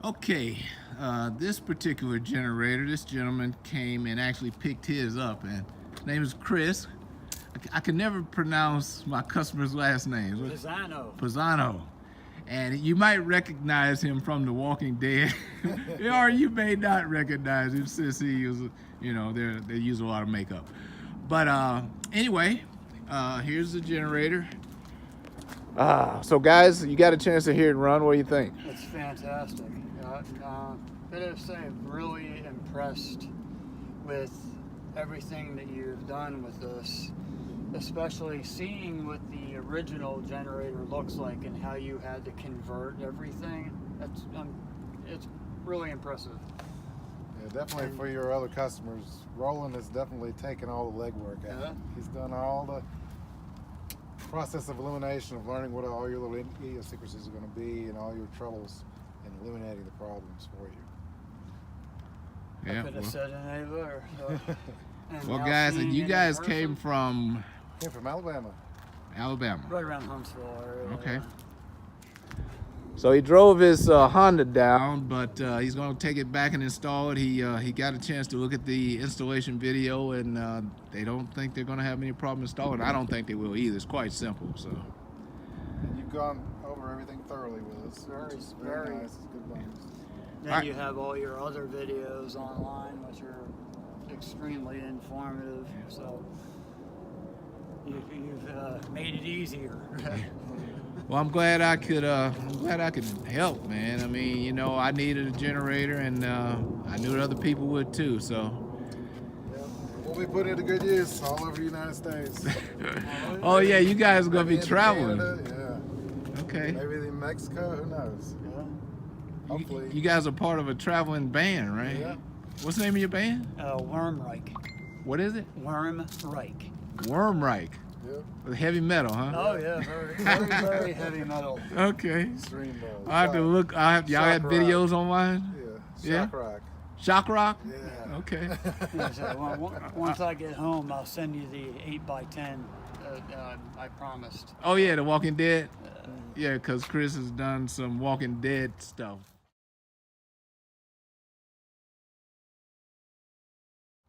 Okay, this particular generator, this gentleman came and actually picked his up, and his name is Chris. I can never pronounce my customer's last name. Pezzano. Pezzano. And you might recognize him from The Walking Dead, or you may not recognize him since he uses, they use a lot of makeup. But anyway, here's the generator. So guys, you got a chance to hear it run. What do you think? It's fantastic. I'm gonna say I'm really impressed with everything that you've done with this, especially seeing what the original generator looks like and how you had to convert everything. It's really impressive. Yeah, definitely for your other customers, Roland has definitely taken all the legwork out. Yeah. He's done all the process of elimination, of learning what all your little idiosyncrasies are going to be and all your troubles, and eliminating the problems for you. Yeah, I could have said it any better. So. Well, guys, and you guys came from Alabama. Alabama. Right around Huntsville area. Okay. So he drove his Honda down, but he's going to take it back and install it. He got a chance to look at the installation video, and they don't think they're going to have any problem installing it. I don't think they will either. It's quite simple. So. And you've gone over everything thoroughly with us. Very nice. It's good bones. Then you have all your other videos online, which are extremely informative. So you've made it easier. Well, I'm glad I could help, man. I mean, I needed a generator, and I knew that other people would too. So. We'll be putting it to good use all over the United States. Oh yeah, you guys are gonna be traveling. Canada, yeah. Okay. Maybe in Mexico. Who knows? Yeah. Hopefully. You guys are part of a traveling band, right? Yeah. What's the name of your band? Wormreich. What is it? Wormreich. Wormreich. Yep. With heavy metal, huh? Oh yeah, very heavy metal. Okay. Extreme metal. I have to look. Y'all had videos online? Yeah. Shock rock. Shock rock? Yeah. Okay. Yeah, so once I get home, I'll send you the 8x10. I promised. Oh yeah, The Walking Dead. Yeah, because Chris has done some Walking Dead stuff.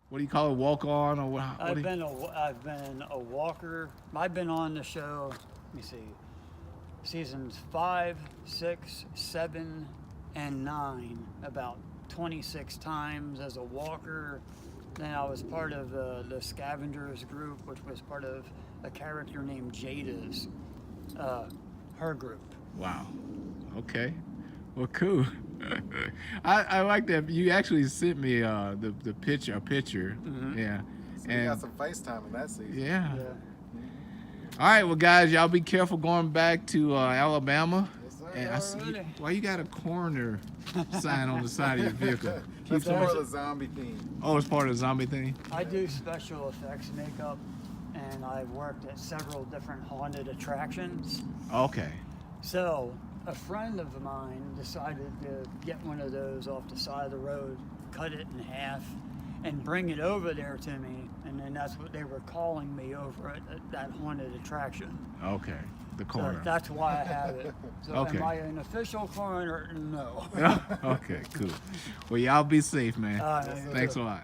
What do you call it? Walk on or what? I've been a walker. I've been on the show. Let me see, seasons 5, 6, 7, and 9 about 26 times as a walker. Then I was part of the Scavengers group, which was part of a character named Jada's, her group. Wow. Okay. Well, cool. I like that. You actually sent me the picture. Mm-hmm. Yeah. So you got some FaceTime in that season. Yeah. All right. Well, guys, y'all be careful going back to Alabama. Yes, sir. And why you got a coroner sign on the side of your vehicle? That's part of the zombie theme. Oh, it's part of the zombie thing? I do special effects makeup, and I've worked at several different haunted attractions. Okay. So a friend of mine decided to get one of those off the side of the road, cut it in half, and bring it over there to me, and then that's what they were calling me over at that haunted attraction. Okay. The coroner. So that's why I have it. So Okay. am I an official coroner? No. Okay, cool. Well, y'all be safe, man. Yes, Thanks a lot.